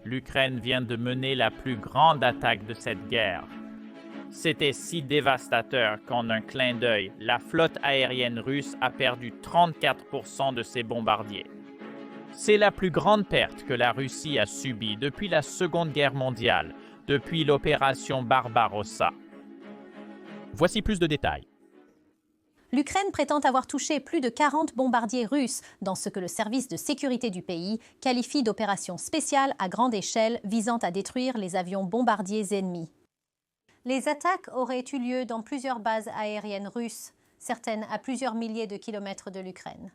l'Ukraine vient de mener la plus grande attaque de cette guerre. C'était si dévastateur qu'en un clin d'œil, la flotte aérienne russe a perdu 34% de ses bombardiers. C'est la plus grande perte que la Russie a subie depuis la Seconde Guerre mondiale, depuis l'opération Barbarossa. Voici plus de détails. L'Ukraine prétend avoir touché plus de 40 bombardiers russes dans ce que le service de sécurité du pays qualifie d'opération spéciale à grande échelle visant à détruire les avions bombardiers ennemis. Les attaques auraient eu lieu dans plusieurs bases aériennes russes, certaines à plusieurs milliers de kilomètres de l'Ukraine.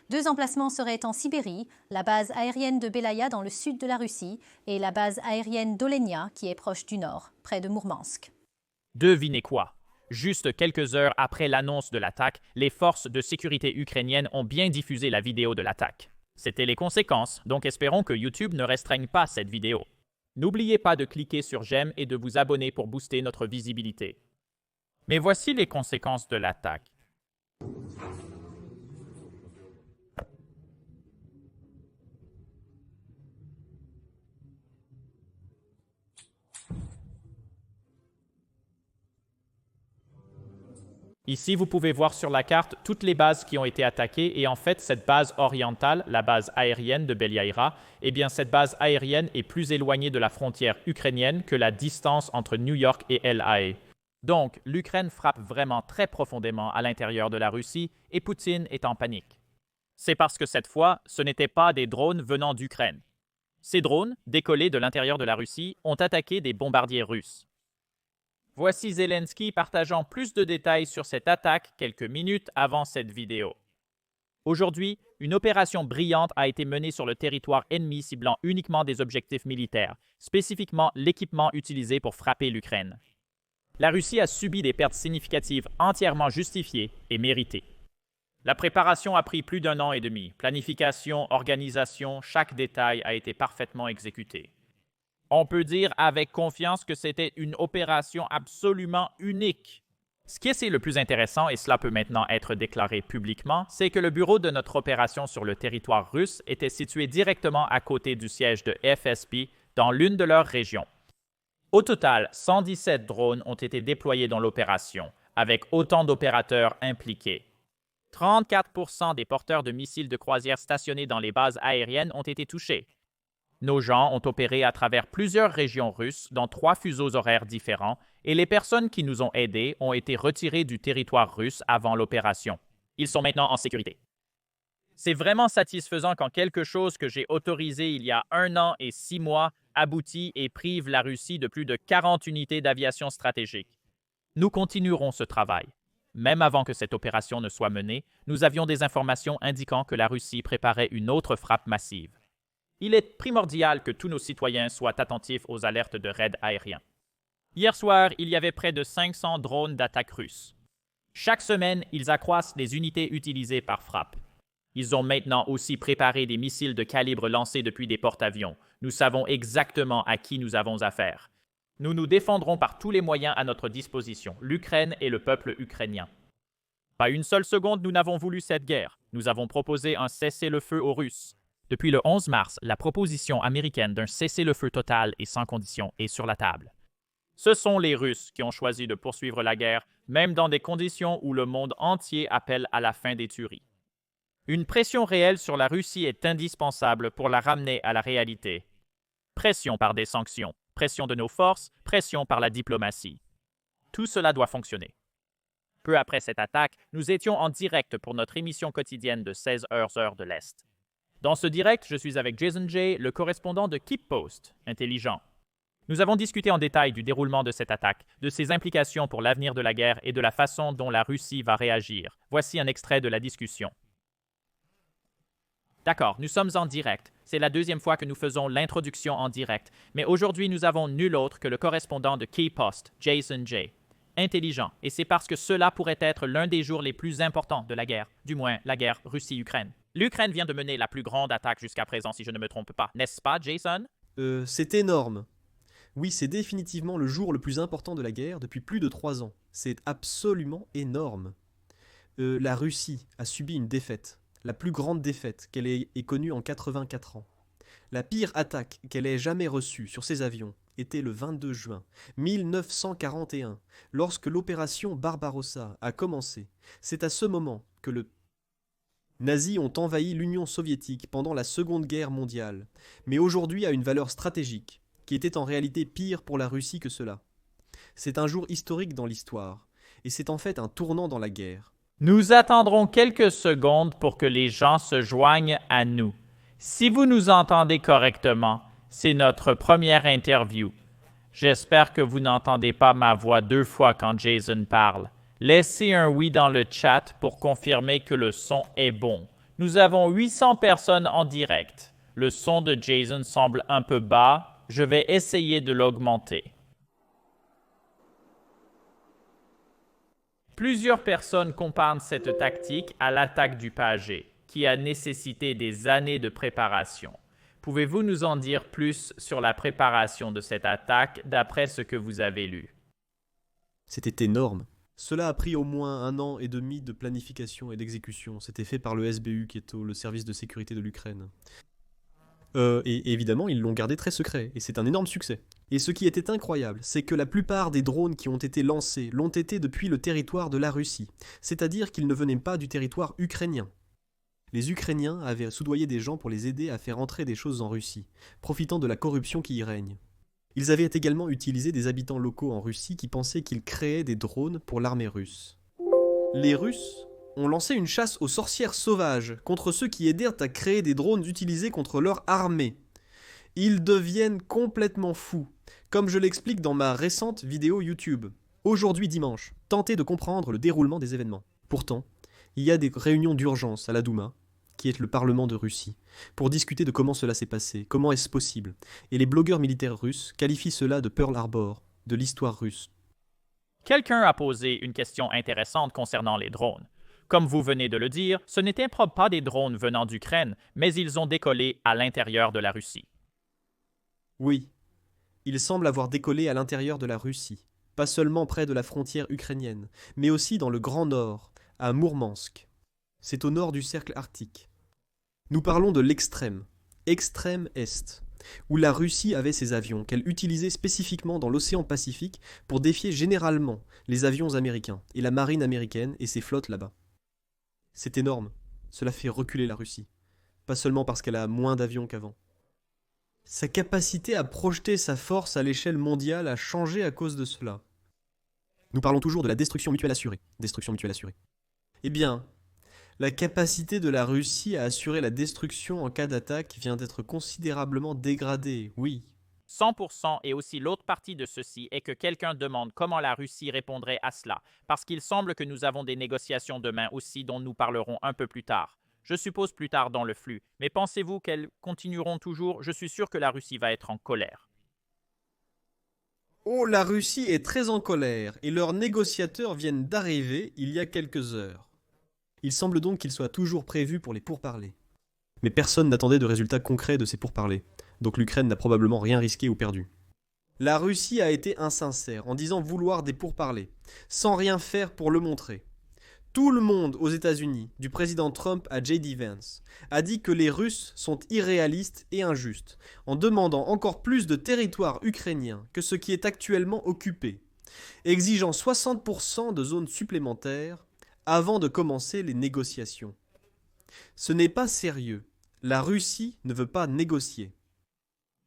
2 emplacements seraient en Sibérie, la base aérienne de Belaya dans le sud de la Russie et la base aérienne d'Olenia qui est proche du nord, près de Mourmansk. Devinez quoi? Juste quelques heures après l'annonce de l'attaque, les forces de sécurité ukrainiennes ont bien diffusé la vidéo de l'attaque. C'était les conséquences, donc espérons que YouTube ne restreigne pas cette vidéo. N'oubliez pas de cliquer sur j'aime et de vous abonner pour booster notre visibilité. Mais voici les conséquences de l'attaque. Ici, vous pouvez voir sur la carte toutes les bases qui ont été attaquées et en fait, cette base orientale, la base aérienne de Beliaïra, eh bien cette base aérienne est plus éloignée de la frontière ukrainienne que la distance entre New York et El Haye. Donc, l'Ukraine frappe vraiment très profondément à l'intérieur de la Russie et Poutine est en panique. C'est parce que cette fois, ce n'étaient pas des drones venant d'Ukraine. Ces drones, décollés de l'intérieur de la Russie, ont attaqué des bombardiers russes. Voici Zelensky partageant plus de détails sur cette attaque quelques minutes avant cette vidéo. Aujourd'hui, une opération brillante a été menée sur le territoire ennemi ciblant uniquement des objectifs militaires, spécifiquement l'équipement utilisé pour frapper l'Ukraine. La Russie a subi des pertes significatives entièrement justifiées et méritées. La préparation a pris plus d'1 an et demi. Planification, organisation, chaque détail a été parfaitement exécuté. On peut dire avec confiance que c'était une opération absolument unique. Ce qui est le plus intéressant, et cela peut maintenant être déclaré publiquement, c'est que le bureau de notre opération sur le territoire russe était situé directement à côté du siège de FSB dans l'une de leurs régions. Au total, 117 drones ont été déployés dans l'opération, avec autant d'opérateurs impliqués. 34% des porteurs de missiles de croisière stationnés dans les bases aériennes ont été touchés. Nos gens ont opéré à travers plusieurs régions russes dans 3 fuseaux horaires différents et les personnes qui nous ont aidés ont été retirées du territoire russe avant l'opération. Ils sont maintenant en sécurité. C'est vraiment satisfaisant quand quelque chose que j'ai autorisé il y a 1 an et 6 mois aboutit et prive la Russie de plus de 40 unités d'aviation stratégique. Nous continuerons ce travail. Même avant que cette opération ne soit menée, nous avions des informations indiquant que la Russie préparait une autre frappe massive. Il est primordial que tous nos citoyens soient attentifs aux alertes de raids aériens. Hier soir, il y avait près de 500 drones d'attaque russes. Chaque semaine, ils accroissent les unités utilisées par frappe. Ils ont maintenant aussi préparé des missiles de calibre lancés depuis des porte-avions. Nous savons exactement à qui nous avons affaire. Nous nous défendrons par tous les moyens à notre disposition, l'Ukraine et le peuple ukrainien. Pas une seule seconde nous n'avons voulu cette guerre. Nous avons proposé un cessez-le-feu aux Russes. Depuis le 11 mars, la proposition américaine d'un cessez-le-feu total et sans condition est sur la table. Ce sont les Russes qui ont choisi de poursuivre la guerre, même dans des conditions où le monde entier appelle à la fin des tueries. Une pression réelle sur la Russie est indispensable pour la ramener à la réalité. Pression par des sanctions, pression de nos forces, pression par la diplomatie. Tout cela doit fonctionner. Peu après cette attaque, nous étions en direct pour notre émission quotidienne de 16 heures de l'Est. Dans ce direct, je suis avec Jason Jay, le correspondant de Keep Post, intelligent. Nous avons discuté en détail du déroulement de cette attaque, de ses implications pour l'avenir de la guerre et de la façon dont la Russie va réagir. Voici un extrait de la discussion. D'accord, nous sommes en direct. C'est la 2e fois que nous faisons l'introduction en direct, mais aujourd'hui nous avons nul autre que le correspondant de Keep Post, Jason Jay. Intelligent, et c'est parce que cela pourrait être l'un des jours les plus importants de la guerre, du moins la guerre Russie-Ukraine. L'Ukraine vient de mener la plus grande attaque jusqu'à présent, si je ne me trompe pas. N'est-ce pas, Jason? C'est énorme. Oui, c'est définitivement le jour le plus important de la guerre depuis plus de 3 ans. C'est absolument énorme. La Russie a subi une défaite, la plus grande défaite qu'elle ait connue en 84 ans. La pire attaque qu'elle ait jamais reçue sur ses avions était le 22 juin 1941, lorsque l'opération Barbarossa a commencé. C'est à ce moment que les nazis ont envahi l'Union soviétique pendant la Seconde Guerre mondiale, mais aujourd'hui a une valeur stratégique, qui était en réalité pire pour la Russie que cela. C'est un jour historique dans l'histoire, et c'est en fait un tournant dans la guerre. Nous attendrons quelques secondes pour que les gens se joignent à nous. Si vous nous entendez correctement, c'est notre première interview. J'espère que vous n'entendez pas ma voix 2 fois quand Jason parle. Laissez un oui dans le chat pour confirmer que le son est bon. Nous avons 800 personnes en direct. Le son de Jason semble un peu bas. Je vais essayer de l'augmenter. Plusieurs personnes comparent cette tactique à l'attaque du Pagé, qui a nécessité des années de préparation. Pouvez-vous nous en dire plus sur la préparation de cette attaque d'après ce que vous avez lu? C'était énorme. Cela a pris au moins 1 an et demi de planification et d'exécution. C'était fait par le SBU, qui est le service de sécurité de l'Ukraine. Et évidemment, ils l'ont gardé très secret, et c'est un énorme succès. Et ce qui était incroyable, c'est que la plupart des drones qui ont été lancés l'ont été depuis le territoire de la Russie, c'est-à-dire qu'ils ne venaient pas du territoire ukrainien. Les Ukrainiens avaient soudoyé des gens pour les aider à faire entrer des choses en Russie, profitant de la corruption qui y règne. Ils avaient également utilisé des habitants locaux en Russie qui pensaient qu'ils créaient des drones pour l'armée russe. Les Russes ont lancé une chasse aux sorcières sauvages contre ceux qui aidèrent à créer des drones utilisés contre leur armée. Ils deviennent complètement fous, comme je l'explique dans ma récente vidéo YouTube. Aujourd'hui dimanche, tentez de comprendre le déroulement des événements. Pourtant, il y a des réunions d'urgence à la Douma, qui est le Parlement de Russie, pour discuter de comment cela s'est passé, comment est-ce possible. Et les blogueurs militaires russes qualifient cela de Pearl Harbor, de l'histoire russe. Quelqu'un a posé une question intéressante concernant les drones. Comme vous venez de le dire, ce n'étaient pas des drones venant d'Ukraine, mais ils ont décollé à l'intérieur de la Russie. Oui, ils semblent avoir décollé à l'intérieur de la Russie, pas seulement près de la frontière ukrainienne, mais aussi dans le Grand Nord, à Mourmansk. C'est au nord du cercle arctique. Nous parlons de l'extrême Est, où la Russie avait ses avions qu'elle utilisait spécifiquement dans l'océan Pacifique pour défier généralement les avions américains et la marine américaine et ses flottes là-bas. C'est énorme, cela fait reculer la Russie, pas seulement parce qu'elle a moins d'avions qu'avant. Sa capacité à projeter sa force à l'échelle mondiale a changé à cause de cela. Nous parlons toujours de la destruction mutuelle assurée. Eh bien, la capacité de la Russie à assurer la destruction en cas d'attaque vient d'être considérablement dégradée, oui. 100% et aussi l'autre partie de ceci est que quelqu'un demande comment la Russie répondrait à cela, parce qu'il semble que nous avons des négociations demain aussi dont nous parlerons un peu plus tard. Je suppose plus tard dans le flux, mais pensez-vous qu'elles continueront toujours? Je suis sûr que la Russie va être en colère. Oh, la Russie est très en colère, et leurs négociateurs viennent d'arriver il y a quelques heures. Il semble donc qu'ils soient toujours prévus pour les pourparlers. Mais personne n'attendait de résultats concrets de ces pourparlers, donc l'Ukraine n'a probablement rien risqué ou perdu. La Russie a été insincère en disant vouloir des pourparlers, sans rien faire pour le montrer. Tout le monde aux États-Unis, du président Trump à J.D. Vance, a dit que les Russes sont irréalistes et injustes, en demandant encore plus de territoire ukrainien que ce qui est actuellement occupé, exigeant 60% de zones supplémentaires avant de commencer les négociations. Ce n'est pas sérieux. La Russie ne veut pas négocier.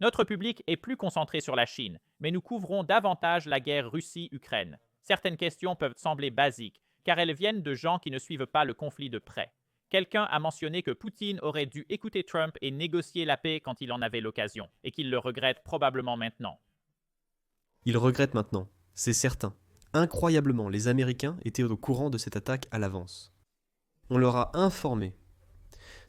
Notre public est plus concentré sur la Chine, mais nous couvrons davantage la guerre Russie-Ukraine. Certaines questions peuvent sembler basiques, car elles viennent de gens qui ne suivent pas le conflit de près. Quelqu'un a mentionné que Poutine aurait dû écouter Trump et négocier la paix quand il en avait l'occasion, et qu'il le regrette probablement maintenant. Il regrette maintenant, c'est certain. Incroyablement, les Américains étaient au courant de cette attaque à l'avance. On leur a informé.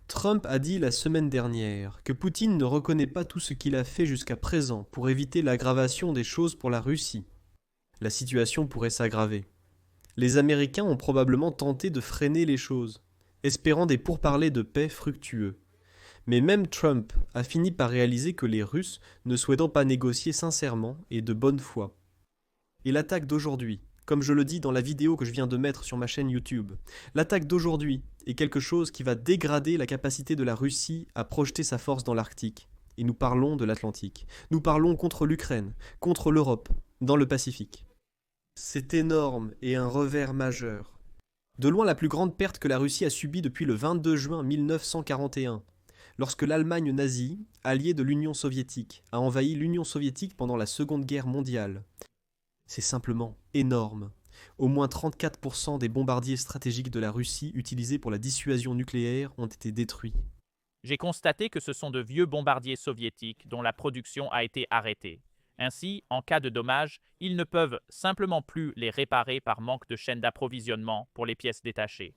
Trump a dit la semaine dernière que Poutine ne reconnaît pas tout ce qu'il a fait jusqu'à présent pour éviter l'aggravation des choses pour la Russie. La situation pourrait s'aggraver. Les Américains ont probablement tenté de freiner les choses, espérant des pourparlers de paix fructueux. Mais même Trump a fini par réaliser que les Russes ne souhaitant pas négocier sincèrement et de bonne foi. Et l'attaque d'aujourd'hui, comme je le dis dans la vidéo que je viens de mettre sur ma chaîne YouTube, l'attaque d'aujourd'hui est quelque chose qui va dégrader la capacité de la Russie à projeter sa force dans l'Arctique, et nous parlons de l'Atlantique. Nous parlons contre l'Ukraine, contre l'Europe, dans le Pacifique. C'est énorme et un revers majeur. De loin la plus grande perte que la Russie a subie depuis le 22 juin 1941, lorsque l'Allemagne nazie, alliée de l'Union soviétique, a envahi l'Union soviétique pendant la Seconde Guerre mondiale. C'est simplement énorme. Au moins 34% des bombardiers stratégiques de la Russie utilisés pour la dissuasion nucléaire ont été détruits. J'ai constaté que ce sont de vieux bombardiers soviétiques dont la production a été arrêtée. Ainsi, en cas de dommage, ils ne peuvent simplement plus les réparer par manque de chaîne d'approvisionnement pour les pièces détachées.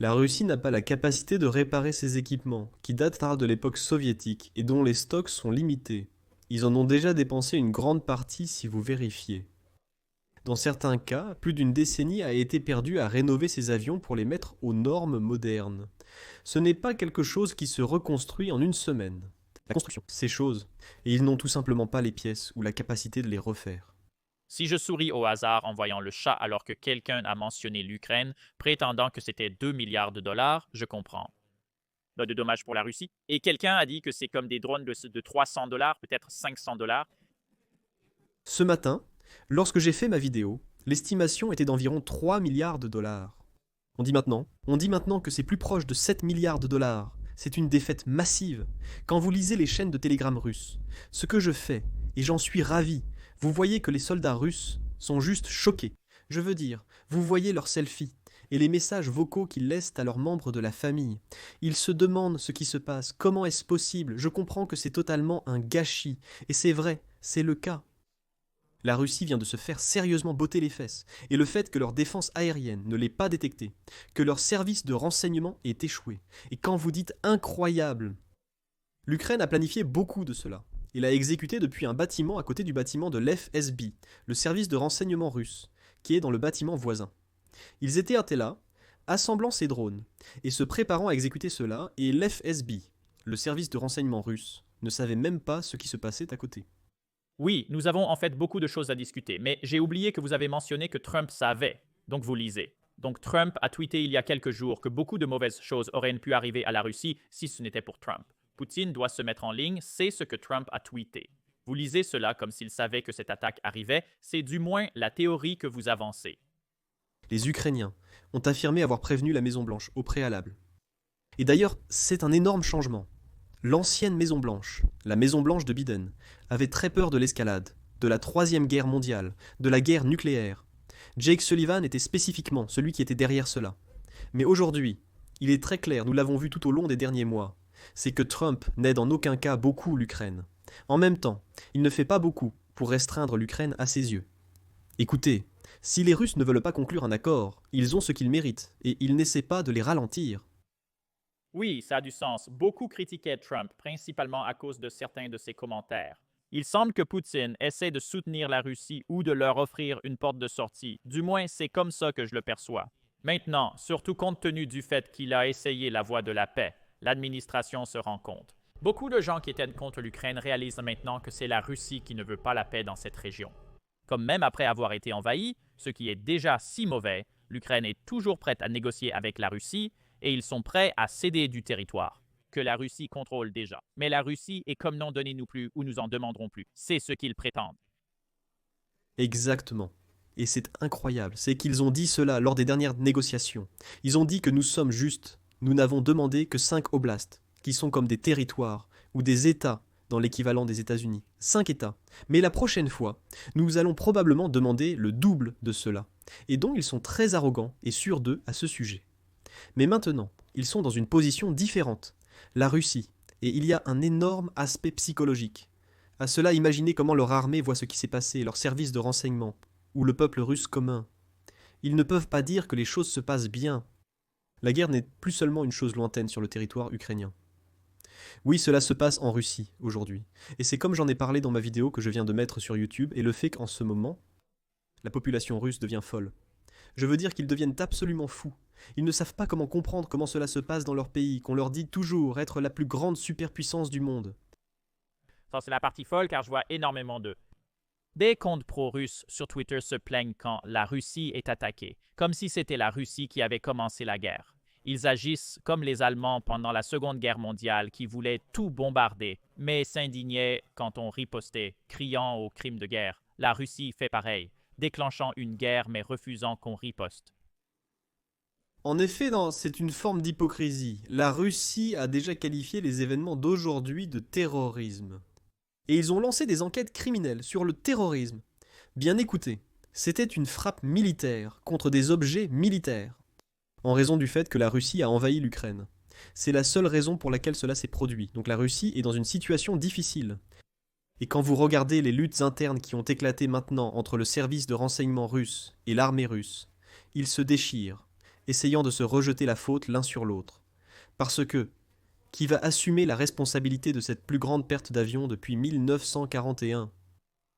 La Russie n'a pas la capacité de réparer ces équipements, qui datent de l'époque soviétique et dont les stocks sont limités. Ils en ont déjà dépensé une grande partie si vous vérifiez. Dans certains cas, plus d'une décennie a été perdue à rénover ces avions pour les mettre aux normes modernes. Ce n'est pas quelque chose qui se reconstruit en une semaine. La construction, c'est chose, et ils n'ont tout simplement pas les pièces ou la capacité de les refaire. Si je souris au hasard en voyant le chat alors que quelqu'un a mentionné l'Ukraine, prétendant que c'était 2 milliards de dollars, je comprends. Pas de dommages pour la Russie. Et quelqu'un a dit que c'est comme des drones de 300 dollars, peut-être 500 dollars. Ce matin, lorsque j'ai fait ma vidéo, l'estimation était d'environ 3 milliards de dollars. On dit maintenant que c'est plus proche de 7 milliards de dollars. C'est une défaite massive. Quand vous lisez les chaînes de Telegram russes, ce que je fais, et j'en suis ravi, vous voyez que les soldats russes sont juste choqués. Je veux dire, vous voyez leurs selfies et les messages vocaux qu'ils laissent à leurs membres de la famille. Ils se demandent ce qui se passe, comment est-ce possible. Je comprends que c'est totalement un gâchis, et c'est vrai, c'est le cas. La Russie vient de se faire sérieusement botter les fesses, et le fait que leur défense aérienne ne l'ait pas détecté, que leur service de renseignement ait échoué, et quand vous dites incroyable, l'Ukraine a planifié beaucoup de cela. Il a exécuté depuis un bâtiment à côté du bâtiment de l'FSB, le service de renseignement russe, qui est dans le bâtiment voisin. Ils étaient là, assemblant ces drones, et se préparant à exécuter cela, et l'FSB, le service de renseignement russe, ne savait même pas ce qui se passait à côté. Oui, nous avons en fait beaucoup de choses à discuter, mais j'ai oublié que vous avez mentionné que Trump savait, donc vous lisez. Donc Trump a tweeté il y a quelques jours que beaucoup de mauvaises choses auraient pu arriver à la Russie si ce n'était pour Trump. Poutine doit se mettre en ligne, c'est ce que Trump a tweeté. Vous lisez cela comme s'il savait que cette attaque arrivait, c'est du moins la théorie que vous avancez. Les Ukrainiens ont affirmé avoir prévenu la Maison-Blanche au préalable. Et d'ailleurs, c'est un énorme changement. L'ancienne Maison-Blanche, la Maison-Blanche de Biden, avait très peur de l'escalade, de la Troisième Guerre mondiale, de la guerre nucléaire. Jake Sullivan était spécifiquement celui qui était derrière cela. Mais aujourd'hui, il est très clair, nous l'avons vu tout au long des derniers mois, c'est que Trump n'aide en aucun cas beaucoup l'Ukraine. En même temps, il ne fait pas beaucoup pour restreindre l'Ukraine à ses yeux. Écoutez, si les Russes ne veulent pas conclure un accord, ils ont ce qu'ils méritent, et ils n'essaient pas de les ralentir. Oui, ça a du sens. Beaucoup critiquaient Trump, principalement à cause de certains de ses commentaires. Il semble que Poutine essaie de soutenir la Russie ou de leur offrir une porte de sortie. Du moins, c'est comme ça que je le perçois. Maintenant, surtout compte tenu du fait qu'il a essayé la voie de la paix, l'administration se rend compte. Beaucoup de gens qui étaient contre l'Ukraine réalisent maintenant que c'est la Russie qui ne veut pas la paix dans cette région. Comme même après avoir été envahie, ce qui est déjà si mauvais, l'Ukraine est toujours prête à négocier avec la Russie et ils sont prêts à céder du territoire que la Russie contrôle déjà. Mais la Russie est comme non, donnez-nous plus ou nous en demanderons plus. C'est ce qu'ils prétendent. Exactement. Et c'est incroyable, c'est qu'ils ont dit cela lors des dernières négociations. Ils ont dit que nous sommes justes. Nous n'avons demandé que 5 oblasts, qui sont comme des territoires ou des États dans l'équivalent des États-Unis. 5 États. Mais la prochaine fois, nous allons probablement demander le double de cela. Et donc ils sont très arrogants et sûrs d'eux à ce sujet. Mais maintenant, ils sont dans une position différente. La Russie, et il y a un énorme aspect psychologique. À cela, imaginez comment leur armée voit ce qui s'est passé, leur service de renseignement, ou le peuple russe commun. Ils ne peuvent pas dire que les choses se passent bien. La guerre n'est plus seulement une chose lointaine sur le territoire ukrainien. Oui, cela se passe en Russie, aujourd'hui. Et c'est comme j'en ai parlé dans ma vidéo que je viens de mettre sur YouTube, et le fait qu'en ce moment, la population russe devient folle. Je veux dire qu'ils deviennent absolument fous. Ils ne savent pas comment comprendre comment cela se passe dans leur pays, qu'on leur dit toujours être la plus grande superpuissance du monde. Ça, c'est la partie folle car je vois énormément d'eux. Des comptes pro-russes sur Twitter se plaignent quand la Russie est attaquée, comme si c'était la Russie qui avait commencé la guerre. Ils agissent comme les Allemands pendant la Seconde Guerre mondiale qui voulaient tout bombarder, mais s'indignaient quand on ripostait, criant aux crimes de guerre. La Russie fait pareil, déclenchant une guerre mais refusant qu'on riposte. En effet, c'est une forme d'hypocrisie. La Russie a déjà qualifié les événements d'aujourd'hui de terrorisme. Et ils ont lancé des enquêtes criminelles sur le terrorisme. Bien écoutez, c'était une frappe militaire contre des objets militaires, en raison du fait que la Russie a envahi l'Ukraine. C'est la seule raison pour laquelle cela s'est produit. Donc la Russie est dans une situation difficile. Et quand vous regardez les luttes internes qui ont éclaté maintenant entre le service de renseignement russe et l'armée russe, ils se déchirent, essayant de se rejeter la faute l'un sur l'autre. Parce que, qui va assumer la responsabilité de cette plus grande perte d'avion depuis 1941 ?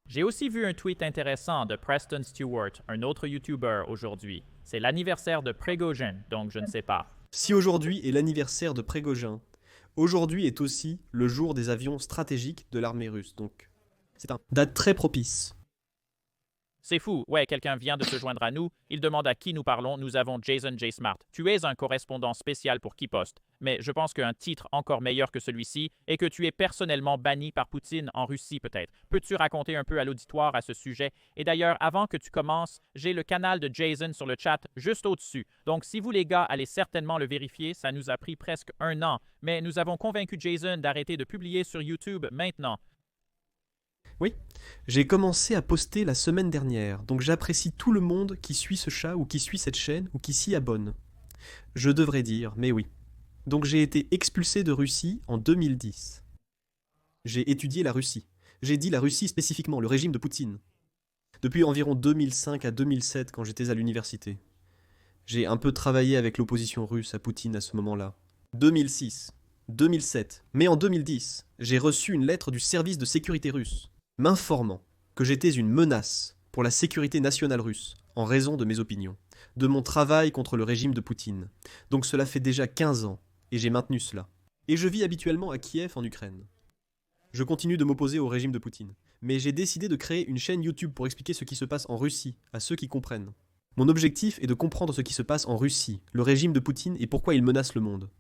J'ai aussi vu un tweet intéressant de Preston Stewart, un autre YouTuber aujourd'hui. C'est l'anniversaire de Prigozhin, donc je ne sais pas. Si aujourd'hui est l'anniversaire de Prigozhin, aujourd'hui est aussi le jour des avions stratégiques de l'armée russe. Donc, c'est une date très propice. C'est fou, ouais, quelqu'un vient de se joindre à nous, il demande à qui nous parlons, nous avons Jason J. Smart. Tu es un correspondant spécial pour Kipost, mais je pense qu'un titre encore meilleur que celui-ci est que tu es personnellement banni par Poutine en Russie peut-être. Peux-tu raconter un peu à l'auditoire à ce sujet? Et d'ailleurs, avant que tu commences, j'ai le canal de Jason sur le chat juste au-dessus. Donc si vous les gars allez certainement le vérifier, ça nous a pris presque 1 an, mais nous avons convaincu Jason d'arrêter de publier sur YouTube maintenant. Oui, j'ai commencé à poster la semaine dernière, donc j'apprécie tout le monde qui suit ce chat ou qui suit cette chaîne ou qui s'y abonne. Je devrais dire, mais oui. Donc j'ai été expulsé de Russie en 2010. J'ai étudié la Russie. J'ai dit la Russie spécifiquement, le régime de Poutine. Depuis environ 2005 à 2007 quand j'étais à l'université. J'ai un peu travaillé avec l'opposition russe à Poutine à ce moment-là. 2006, 2007, mais en 2010, j'ai reçu une lettre du service de sécurité russe m'informant que j'étais une menace pour la sécurité nationale russe, en raison de mes opinions, de mon travail contre le régime de Poutine. Donc cela fait déjà 15 ans, et j'ai maintenu cela. Et je vis habituellement à Kiev, en Ukraine. Je continue de m'opposer au régime de Poutine, mais j'ai décidé de créer une chaîne YouTube pour expliquer ce qui se passe en Russie, à ceux qui comprennent. Mon objectif est de comprendre ce qui se passe en Russie, le régime de Poutine et pourquoi il menace le monde.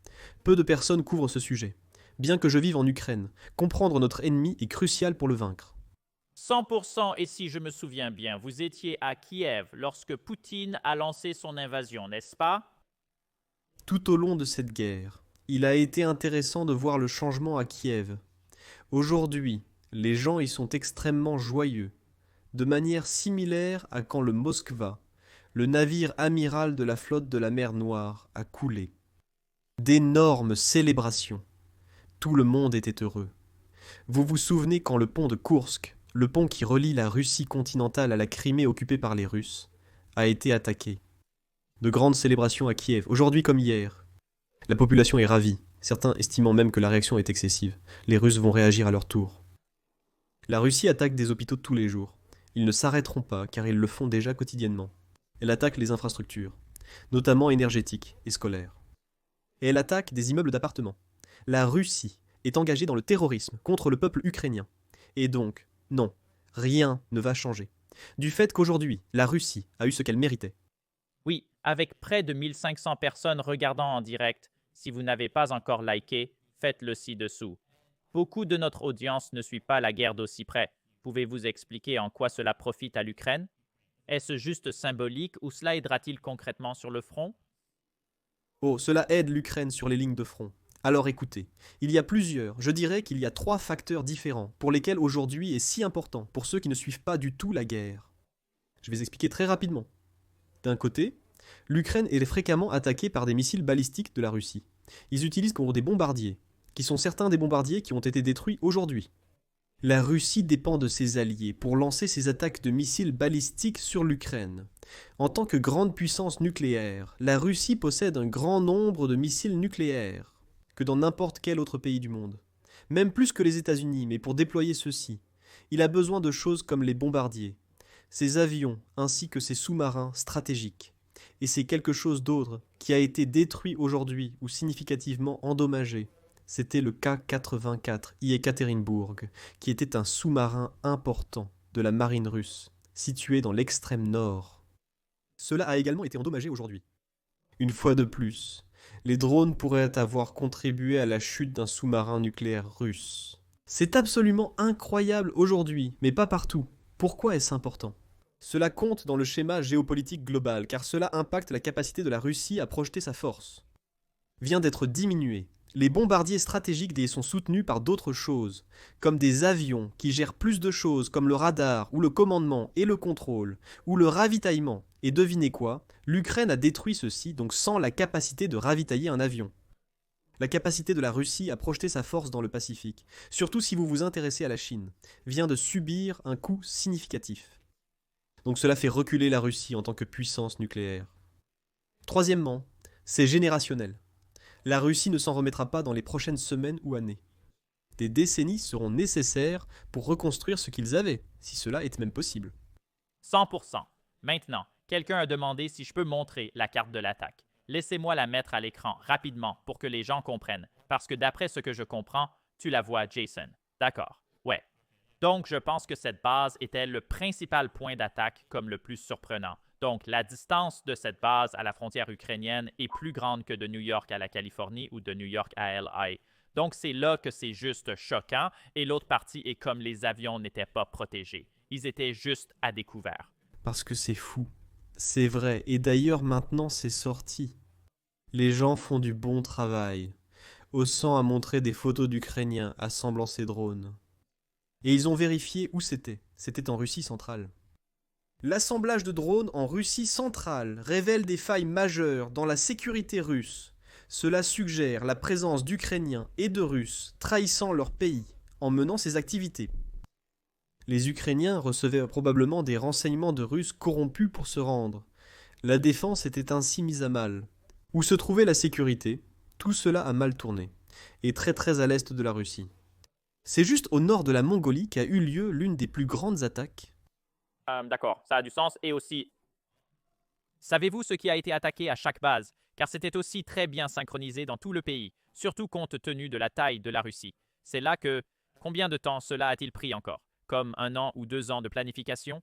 Peu de personnes couvrent ce sujet. Bien que je vive en Ukraine, comprendre notre ennemi est crucial pour le vaincre. 100% et si je me souviens bien, vous étiez à Kiev lorsque Poutine a lancé son invasion, n'est-ce pas? Tout au long de cette guerre, il a été intéressant de voir le changement à Kiev. Aujourd'hui, les gens y sont extrêmement joyeux, de manière similaire à quand le Moskva, le navire amiral de la flotte de la mer Noire, a coulé. D'énormes célébrations. Tout le monde était heureux. Vous vous souvenez quand le pont de Koursk, le pont qui relie la Russie continentale à la Crimée occupée par les Russes, a été attaqué. De grandes célébrations à Kiev, aujourd'hui comme hier. La population est ravie, certains estimant même que la réaction est excessive. Les Russes vont réagir à leur tour. La Russie attaque des hôpitaux tous les jours. Ils ne s'arrêteront pas car ils le font déjà quotidiennement. Elle attaque les infrastructures, notamment énergétiques et scolaires. Et elle attaque des immeubles d'appartements. La Russie est engagée dans le terrorisme contre le peuple ukrainien. Et donc, non, rien ne va changer. Du fait qu'aujourd'hui, la Russie a eu ce qu'elle méritait. Oui, avec près de 1500 personnes regardant en direct, si vous n'avez pas encore liké, faites-le ci-dessous. Beaucoup de notre audience ne suit pas la guerre d'aussi près. Pouvez-vous expliquer en quoi cela profite à l'Ukraine? Est-ce juste symbolique ou cela aidera-t-il concrètement sur le front? Oh, cela aide l'Ukraine sur les lignes de front. Alors écoutez, il y a je dirais qu'il y a 3 facteurs différents pour lesquels aujourd'hui est si important pour ceux qui ne suivent pas du tout la guerre. Je vais expliquer très rapidement. D'un côté, l'Ukraine est fréquemment attaquée par des missiles balistiques de la Russie. Ils utilisent comme des bombardiers, qui sont certains des bombardiers qui ont été détruits aujourd'hui. La Russie dépend de ses alliés pour lancer ses attaques de missiles balistiques sur l'Ukraine. En tant que grande puissance nucléaire, la Russie possède un grand nombre de missiles nucléaires que dans n'importe quel autre pays du monde. Même plus que les États-Unis, mais pour déployer ceux-ci, il a besoin de choses comme les bombardiers, ses avions ainsi que ses sous-marins stratégiques. Et c'est quelque chose d'autre qui a été détruit aujourd'hui ou significativement endommagé. C'était le K-84 Iekaterinbourg, qui était un sous-marin important de la marine russe, situé dans l'extrême nord. Cela a également été endommagé aujourd'hui. Une fois de plus, Les drones pourraient avoir contribué à la chute d'un sous-marin nucléaire russe. C'est absolument incroyable aujourd'hui, mais pas partout. Pourquoi est-ce important ? Cela compte dans le schéma géopolitique global, car cela impacte la capacité de la Russie à projeter sa force. Vient d'être diminué. Les bombardiers stratégiques y sont soutenus par d'autres choses, comme des avions qui gèrent plus de choses comme le radar, ou le commandement et le contrôle, ou le ravitaillement. Et devinez quoi ? L'Ukraine a détruit ceci, donc sans la capacité de ravitailler un avion. La capacité de la Russie à projeter sa force dans le Pacifique, surtout si vous vous intéressez à la Chine, vient de subir un coup significatif. Donc cela fait reculer la Russie en tant que puissance nucléaire. Troisièmement, c'est générationnel. La Russie ne s'en remettra pas dans les prochaines semaines ou années. Des décennies seront nécessaires pour reconstruire ce qu'ils avaient, si cela est même possible. 100%. Maintenant, quelqu'un a demandé si je peux montrer la carte de l'attaque. Laissez-moi la mettre à l'écran rapidement pour que les gens comprennent, parce que d'après ce que je comprends, tu la vois, Jason. D'accord. Ouais. Donc, je pense que cette base était le principal point d'attaque comme le plus surprenant. Donc, la distance de cette base à la frontière ukrainienne est plus grande que de New York à la Californie ou de New York à LA. Donc, c'est là que c'est juste choquant et l'autre partie est comme les avions n'étaient pas protégés. Ils étaient juste à découvert. Parce que c'est fou. C'est vrai. Et d'ailleurs, maintenant, c'est sorti. Les gens font du bon travail, osant à montrer des photos d'Ukrainiens assemblant ces drones. Et ils ont vérifié où c'était. C'était en Russie centrale. L'assemblage de drones en Russie centrale révèle des failles majeures dans la sécurité russe. Cela suggère la présence d'Ukrainiens et de Russes trahissant leur pays en menant ces activités. Les Ukrainiens recevaient probablement des renseignements de Russes corrompus pour se rendre. La défense était ainsi mise à mal. Où se trouvait la sécurité ? Tout cela a mal tourné, et très à l'est de la Russie. C'est juste au nord de la Mongolie qu'a eu lieu l'une des plus grandes attaques. D'accord, ça a du sens. Et aussi, savez-vous ce qui a été attaqué à chaque base? Car c'était aussi très bien synchronisé dans tout le pays, surtout compte tenu de la taille de la Russie. C'est là que... Combien de temps cela a-t-il pris encore? Comme 1 an ou 2 ans de planification?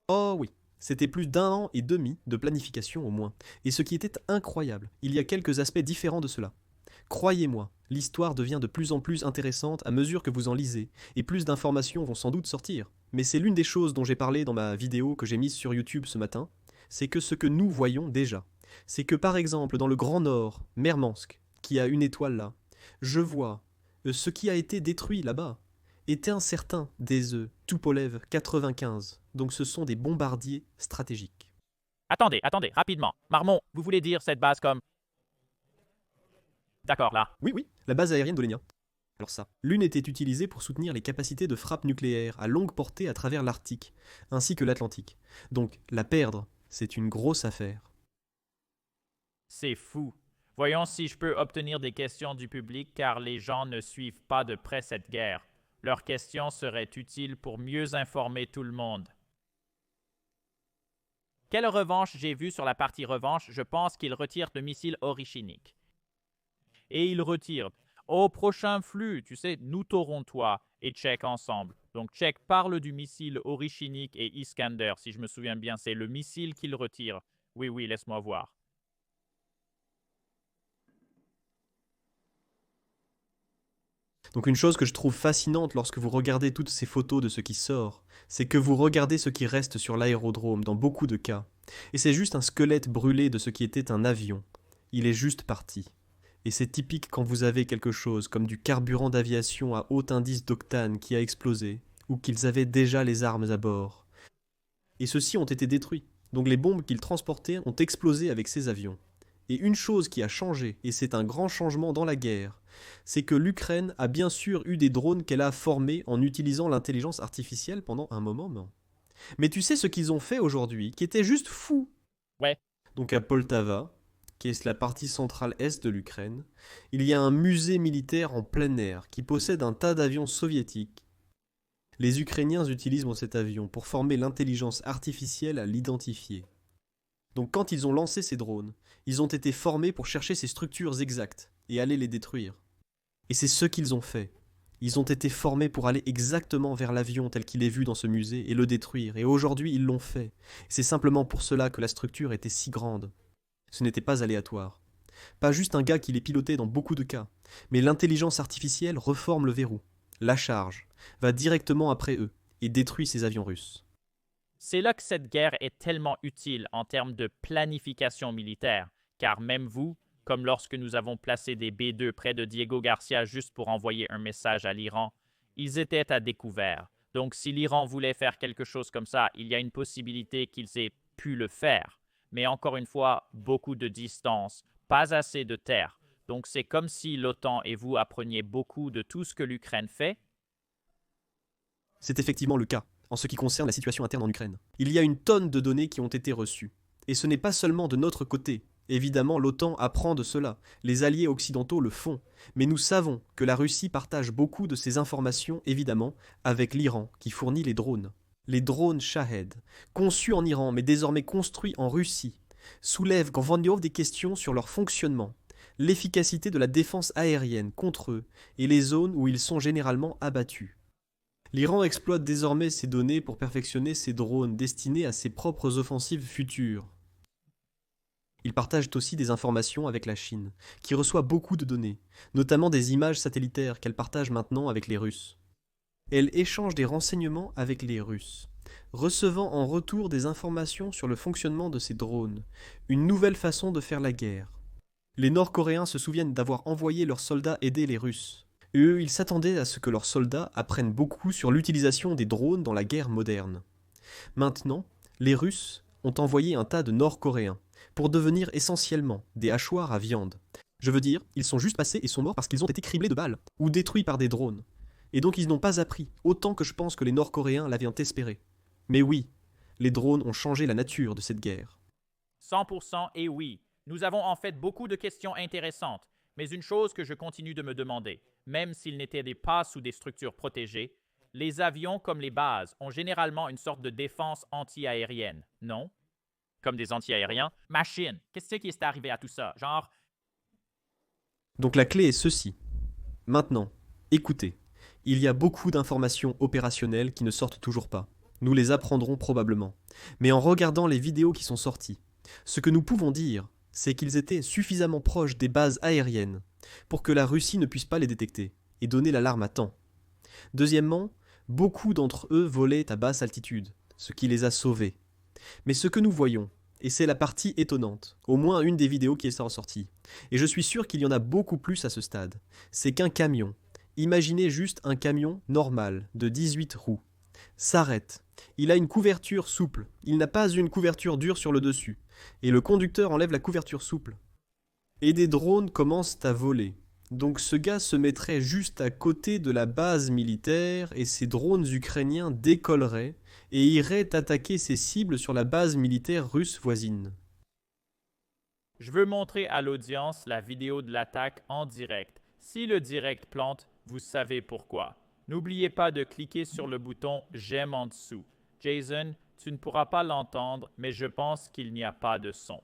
Oh oui, c'était plus d'1 an et demi de planification au moins. Et ce qui était incroyable, il y a quelques aspects différents de cela. Croyez-moi, l'histoire devient de plus en plus intéressante à mesure que vous en lisez, et plus d'informations vont sans doute sortir. Mais c'est l'une des choses dont j'ai parlé dans ma vidéo que j'ai mise sur YouTube ce matin, c'est que ce que nous voyons déjà, c'est que par exemple dans le Grand Nord, Mermansk, qui a une étoile là, je vois ce qui a été détruit là-bas était un certain des Tupolev 95, donc ce sont des bombardiers stratégiques. Attendez, rapidement. Marmon, vous voulez dire cette base comme... D'accord, là. Oui, la base aérienne d'Olenia. Alors ça, l'une était utilisée pour soutenir les capacités de frappe nucléaire à longue portée à travers l'Arctique, ainsi que l'Atlantique. Donc la perdre, c'est une grosse affaire. C'est fou. Voyons si je peux obtenir des questions du public car les gens ne suivent pas de près cette guerre. Leurs questions seraient utiles pour mieux informer tout le monde. Quelle revanche j'ai vu sur la partie revanche? Je pense qu'il retire le missile Orychnik. Et il retire. Au prochain flux, tu sais, nous Torontois et Tchèque ensemble. Donc Tchèque parle du missile Orychnik et Iskander, si je me souviens bien, c'est le missile qu'il retire. Oui, laisse-moi voir. Donc une chose que je trouve fascinante lorsque vous regardez toutes ces photos de ce qui sort, c'est que vous regardez ce qui reste sur l'aérodrome dans beaucoup de cas. Et c'est juste un squelette brûlé de ce qui était un avion. Il est juste parti. Et c'est typique quand vous avez quelque chose comme du carburant d'aviation à haut indice d'octane qui a explosé, ou qu'ils avaient déjà les armes à bord. Et ceux-ci ont été détruits, donc les bombes qu'ils transportaient ont explosé avec ces avions. Et une chose qui a changé, et c'est un grand changement dans la guerre, c'est que l'Ukraine a bien sûr eu des drones qu'elle a formés en utilisant l'intelligence artificielle pendant un moment. Mais tu sais ce qu'ils ont fait aujourd'hui, qui était juste fou. Ouais. Donc à Poltava, qui est la partie centrale est de l'Ukraine, il y a un musée militaire en plein air qui possède un tas d'avions soviétiques. Les Ukrainiens utilisent cet avion pour former l'intelligence artificielle à l'identifier. Donc quand ils ont lancé ces drones, ils ont été formés pour chercher ces structures exactes et aller les détruire. Et c'est ce qu'ils ont fait. Ils ont été formés pour aller exactement vers l'avion tel qu'il est vu dans ce musée et le détruire. Et aujourd'hui, ils l'ont fait. C'est simplement pour cela que la structure était si grande. Ce n'était pas aléatoire. Pas juste un gars qui les pilotait dans beaucoup de cas, mais l'intelligence artificielle reforme le verrou, la charge, va directement après eux et détruit ces avions russes. C'est là que cette guerre est tellement utile en termes de planification militaire, car même vous, comme lorsque nous avons placé des B-2 près de Diego Garcia juste pour envoyer un message à l'Iran, ils étaient à découvert. Donc si l'Iran voulait faire quelque chose comme ça, il y a une possibilité qu'ils aient pu le faire. Mais encore une fois, beaucoup de distance, pas assez de terre. Donc c'est comme si l'OTAN et vous appreniez beaucoup de tout ce que l'Ukraine fait. C'est effectivement le cas, en ce qui concerne la situation interne en Ukraine. Il y a une tonne de données qui ont été reçues. Et ce n'est pas seulement de notre côté. Évidemment, l'OTAN apprend de cela, les alliés occidentaux le font, mais nous savons que la Russie partage beaucoup de ces informations, évidemment, avec l'Iran, qui fournit les drones. Les drones Shahed, conçus en Iran mais désormais construits en Russie, soulèvent grandiose des questions sur leur fonctionnement, l'efficacité de la défense aérienne contre eux et les zones où ils sont généralement abattus. L'Iran exploite désormais ces données pour perfectionner ses drones destinés à ses propres offensives futures. Ils partagent aussi des informations avec la Chine, qui reçoit beaucoup de données, notamment des images satellitaires qu'elle partage maintenant avec les Russes. Elle échange des renseignements avec les Russes, recevant en retour des informations sur le fonctionnement de ces drones, une nouvelle façon de faire la guerre. Les Nord-Coréens se souviennent d'avoir envoyé leurs soldats aider les Russes. Et eux, ils s'attendaient à ce que leurs soldats apprennent beaucoup sur l'utilisation des drones dans la guerre moderne. Maintenant, les Russes ont envoyé un tas de Nord-Coréens pour devenir essentiellement des hachoirs à viande. Je veux dire, ils sont juste passés et sont morts parce qu'ils ont été criblés de balles ou détruits par des drones. Et donc ils n'ont pas appris, autant que je pense que les Nord-Coréens l'avaient espéré. Mais oui, les drones ont changé la nature de cette guerre. 100% et oui. Nous avons en fait beaucoup de questions intéressantes, mais une chose que je continue de me demander, même s'ils n'étaient pas sous des structures protégées, les avions comme les bases ont généralement une sorte de défense anti-aérienne, non? Comme des anti-aériens. Machine, qu'est-ce qui est arrivé à tout ça? Genre... Donc la clé est ceci. Maintenant, écoutez, il y a beaucoup d'informations opérationnelles qui ne sortent toujours pas. Nous les apprendrons probablement. Mais en regardant les vidéos qui sont sorties, ce que nous pouvons dire, c'est qu'ils étaient suffisamment proches des bases aériennes pour que la Russie ne puisse pas les détecter et donner l'alarme à temps. Deuxièmement, beaucoup d'entre eux volaient à basse altitude, ce qui les a sauvés. Mais ce que nous voyons, et c'est la partie étonnante, au moins une des vidéos qui est ressortie, et je suis sûr qu'il y en a beaucoup plus à ce stade, c'est qu'un camion, imaginez juste un camion normal de 18 roues, s'arrête. Il a une couverture souple, il n'a pas une couverture dure sur le dessus, et le conducteur enlève la couverture souple. Et des drones commencent à voler. Donc ce gars se mettrait juste à côté de la base militaire et ces drones ukrainiens décolleraient et iraient attaquer ces cibles sur la base militaire russe voisine. Je veux montrer à l'audience la vidéo de l'attaque en direct. Si le direct plante, vous savez pourquoi. N'oubliez pas de cliquer sur le bouton « J'aime » en dessous. Jason, tu ne pourras pas l'entendre, mais je pense qu'il n'y a pas de son.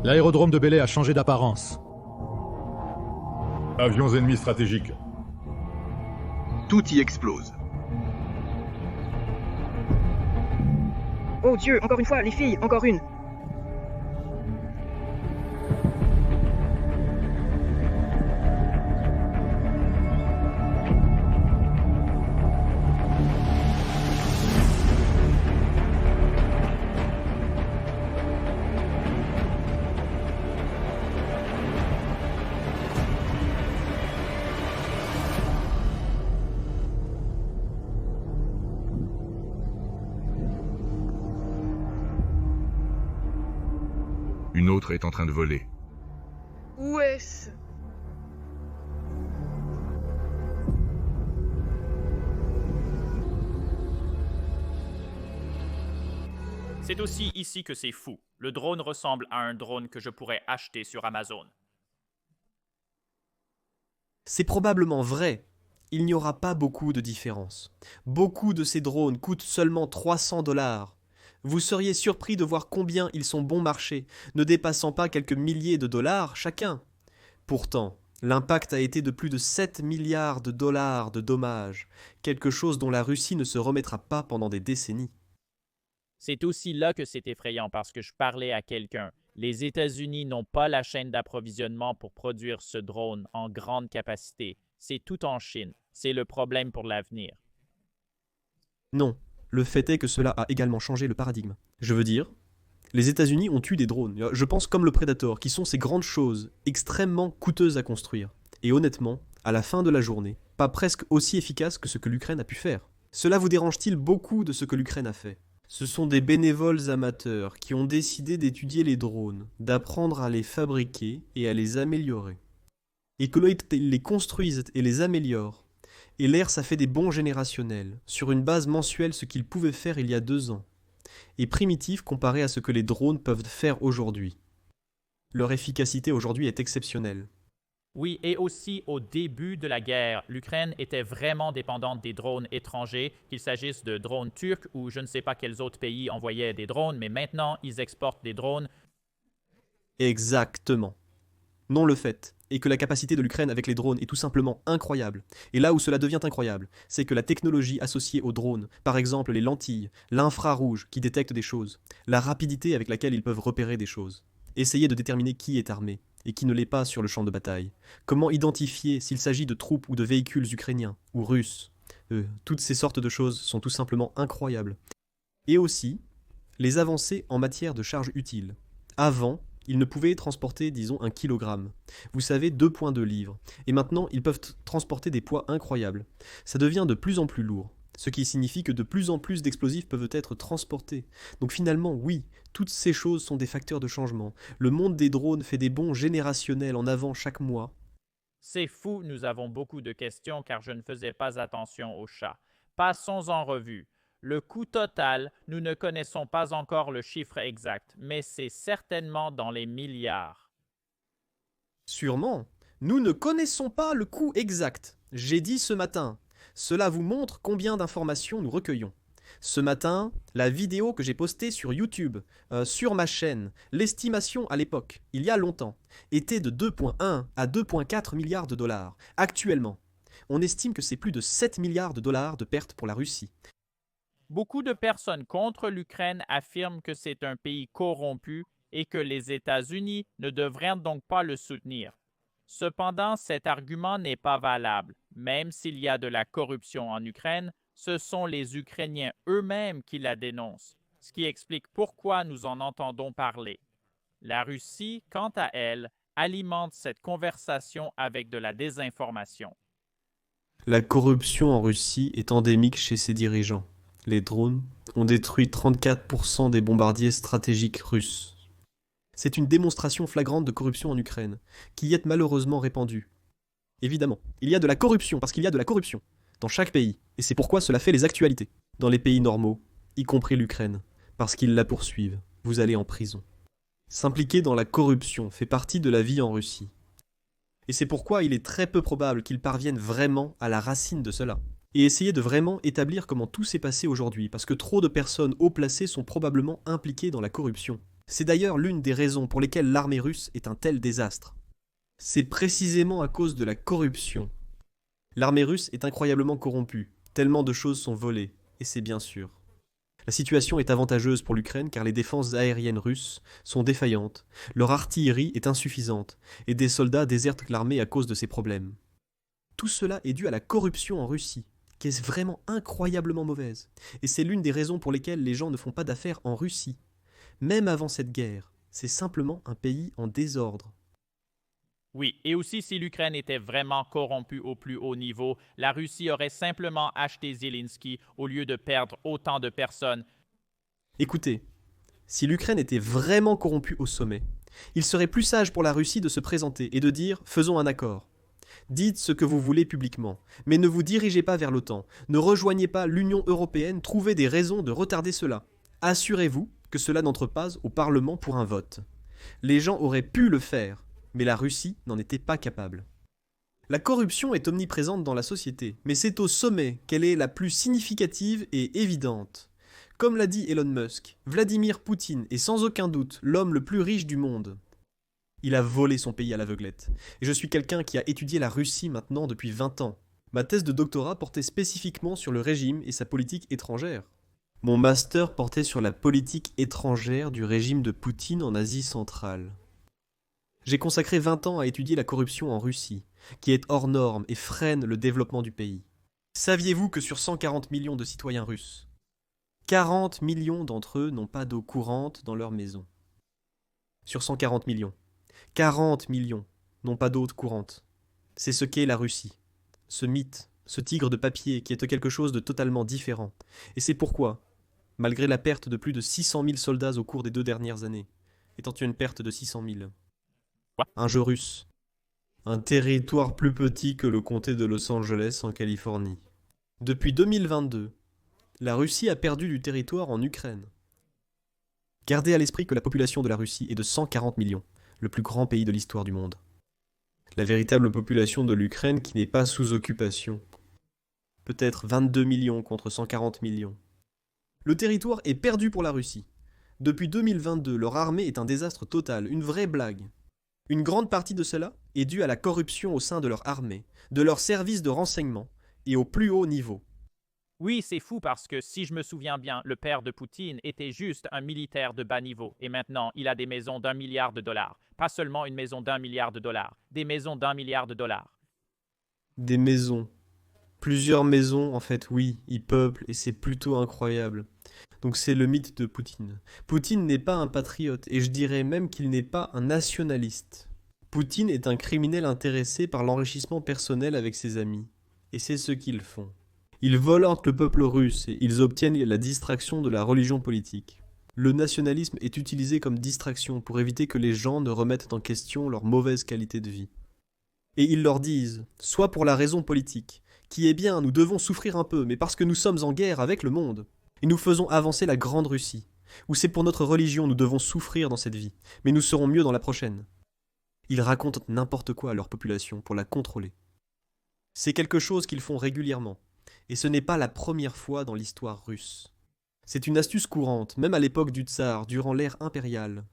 L'aérodrome de Belay a changé d'apparence. Avions ennemis stratégiques. Tout y explose. Oh Dieu, encore une fois, les filles, encore une. Une autre est en train de voler. Où est-ce? C'est aussi ici que c'est fou. Le drone ressemble à un drone que je pourrais acheter sur Amazon. C'est probablement vrai. Il n'y aura pas beaucoup de différence. Beaucoup de ces drones coûtent seulement $300. Vous seriez surpris de voir combien ils sont bon marché, ne dépassant pas quelques milliers de dollars chacun. Pourtant, l'impact a été de plus de 7 milliards de dollars de dommages, quelque chose dont la Russie ne se remettra pas pendant des décennies. C'est aussi là que c'est effrayant parce que je parlais à quelqu'un. Les États-Unis n'ont pas la chaîne d'approvisionnement pour produire ce drone en grande capacité. C'est tout en Chine. C'est le problème pour l'avenir. Non, le fait est que cela a également changé le paradigme. Je veux dire, les États-Unis ont eu des drones, je pense comme le Predator, qui sont ces grandes choses extrêmement coûteuses à construire. Et honnêtement, à la fin de la journée, pas presque aussi efficaces que ce que l'Ukraine a pu faire. Cela vous dérange-t-il beaucoup de ce que l'Ukraine a fait ? Ce sont des bénévoles amateurs qui ont décidé d'étudier les drones, d'apprendre à les fabriquer et à les améliorer. Et que ils les construisent et les améliorent. Et l'air, ça fait des bons générationnels, sur une base mensuelle ce qu'ils pouvaient faire il y a 2 ans. Et primitif comparé à ce que les drones peuvent faire aujourd'hui. Leur efficacité aujourd'hui est exceptionnelle. Oui, et aussi au début de la guerre, l'Ukraine était vraiment dépendante des drones étrangers, qu'il s'agisse de drones turcs ou je ne sais pas quels autres pays envoyaient des drones, mais maintenant ils exportent des drones. Exactement. Non le fait est que la capacité de l'Ukraine avec les drones est tout simplement incroyable. Et là où cela devient incroyable, c'est que la technologie associée aux drones, par exemple les lentilles, l'infrarouge qui détecte des choses, la rapidité avec laquelle ils peuvent repérer des choses, essayer de déterminer qui est armé et qui ne l'est pas sur le champ de bataille, comment identifier s'il s'agit de troupes ou de véhicules ukrainiens ou russes, toutes ces sortes de choses sont tout simplement incroyables. Et aussi, les avancées en matière de charge utile. Avant, ils ne pouvaient transporter, disons, 1 kilogramme. Vous savez, 2,2 livres. Et maintenant, ils peuvent transporter des poids incroyables. Ça devient de plus en plus lourd, ce qui signifie que de plus en plus d'explosifs peuvent être transportés. Donc finalement, oui, toutes ces choses sont des facteurs de changement. Le monde des drones fait des bonds générationnels en avant chaque mois. C'est fou, nous avons beaucoup de questions car je ne faisais pas attention au chat. Passons en revue. Le coût total, nous ne connaissons pas encore le chiffre exact, mais c'est certainement dans les milliards. Sûrement. Nous ne connaissons pas le coût exact. J'ai dit ce matin. Cela vous montre combien d'informations nous recueillons. Ce matin, la vidéo que j'ai postée sur YouTube, sur ma chaîne, l'estimation à l'époque, il y a longtemps, était de 2,1 à 2,4 milliards de dollars. Actuellement, on estime que c'est plus de 7 milliards de dollars de pertes pour la Russie. Beaucoup de personnes contre l'Ukraine affirment que c'est un pays corrompu et que les États-Unis ne devraient donc pas le soutenir. Cependant, cet argument n'est pas valable. Même s'il y a de la corruption en Ukraine, ce sont les Ukrainiens eux-mêmes qui la dénoncent, ce qui explique pourquoi nous en entendons parler. La Russie, quant à elle, alimente cette conversation avec de la désinformation. La corruption en Russie est endémique chez ses dirigeants. Les drones ont détruit 34% des bombardiers stratégiques russes. C'est une démonstration flagrante de corruption en Ukraine, qui y est malheureusement répandue. Évidemment, il y a de la corruption, parce qu'il y a de la corruption, dans chaque pays, et c'est pourquoi cela fait les actualités. Dans les pays normaux, y compris l'Ukraine, parce qu'ils la poursuivent, vous allez en prison. S'impliquer dans la corruption fait partie de la vie en Russie. Et c'est pourquoi il est très peu probable qu'ils parviennent vraiment à la racine de cela. Et essayer de vraiment établir comment tout s'est passé aujourd'hui, parce que trop de personnes haut placées sont probablement impliquées dans la corruption. C'est d'ailleurs l'une des raisons pour lesquelles l'armée russe est un tel désastre. C'est précisément à cause de la corruption. L'armée russe est incroyablement corrompue, tellement de choses sont volées, et c'est bien sûr. La situation est avantageuse pour l'Ukraine car les défenses aériennes russes sont défaillantes, leur artillerie est insuffisante, et des soldats désertent l'armée à cause de ces problèmes. Tout cela est dû à la corruption en Russie, qui est vraiment incroyablement mauvaise. Et c'est l'une des raisons pour lesquelles les gens ne font pas d'affaires en Russie. Même avant cette guerre, c'est simplement un pays en désordre. Oui, et aussi si l'Ukraine était vraiment corrompue au plus haut niveau, la Russie aurait simplement acheté Zelensky au lieu de perdre autant de personnes. Écoutez, si l'Ukraine était vraiment corrompue au sommet, il serait plus sage pour la Russie de se présenter et de dire « faisons un accord ». Dites ce que vous voulez publiquement, mais ne vous dirigez pas vers l'OTAN, ne rejoignez pas l'Union européenne, trouvez des raisons de retarder cela. Assurez-vous que cela n'entre pas au Parlement pour un vote. Les gens auraient pu le faire, mais la Russie n'en était pas capable. La corruption est omniprésente dans la société, mais c'est au sommet qu'elle est la plus significative et évidente. Comme l'a dit Elon Musk, Vladimir Poutine est sans aucun doute l'homme le plus riche du monde. Il a volé son pays à l'aveuglette. Et je suis quelqu'un qui a étudié la Russie maintenant depuis 20 ans. Ma thèse de doctorat portait spécifiquement sur le régime et sa politique étrangère. Mon master portait sur la politique étrangère du régime de Poutine en Asie centrale. J'ai consacré 20 ans à étudier la corruption en Russie, qui est hors norme et freine le développement du pays. Saviez-vous que sur 140 millions de citoyens russes, 40 millions d'entre eux n'ont pas d'eau courante dans leur maison? Sur 140 millions, 40 millions n'ont pas d'eau courante. C'est ce qu'est la Russie. Ce mythe, ce tigre de papier qui est quelque chose de totalement différent. Et c'est pourquoi, malgré la perte de plus de 600 000 soldats au cours des 2 dernières années, étant une perte de 600 000, un jeu russe, un territoire plus petit que le comté de Los Angeles en Californie. Depuis 2022, la Russie a perdu du territoire en Ukraine. Gardez à l'esprit que la population de la Russie est de 140 millions, le plus grand pays de l'histoire du monde. La véritable population de l'Ukraine qui n'est pas sous occupation. Peut-être 22 millions contre 140 millions. Le territoire est perdu pour la Russie. Depuis 2022, leur armée est un désastre total, une vraie blague. Une grande partie de cela est due à la corruption au sein de leur armée, de leurs services de renseignement et au plus haut niveau. Oui, c'est fou parce que si je me souviens bien, le père de Poutine était juste un militaire de bas niveau et maintenant il a des maisons d'1 milliard de dollars. Pas seulement une maison d'1 milliard de dollars, des maisons d'1 milliard de dollars. Des maisons. Plusieurs maisons, en fait, oui, ils peuplent et c'est plutôt incroyable. Donc c'est le mythe de Poutine. Poutine n'est pas un patriote et je dirais même qu'il n'est pas un nationaliste. Poutine est un criminel intéressé par l'enrichissement personnel avec ses amis. Et c'est ce qu'ils font. Ils violentent le peuple russe et ils obtiennent la distraction de la religion politique. Le nationalisme est utilisé comme distraction pour éviter que les gens ne remettent en question leur mauvaise qualité de vie. Et ils leur disent, soit pour la raison politique, qui est bien, nous devons souffrir un peu, mais parce que nous sommes en guerre avec le monde, et nous faisons avancer la grande Russie, ou c'est pour notre religion, nous devons souffrir dans cette vie, mais nous serons mieux dans la prochaine. Ils racontent n'importe quoi à leur population pour la contrôler. C'est quelque chose qu'ils font régulièrement. Et ce n'est pas la première fois dans l'histoire russe. C'est une astuce courante, même à l'époque du tsar, durant l'ère impériale.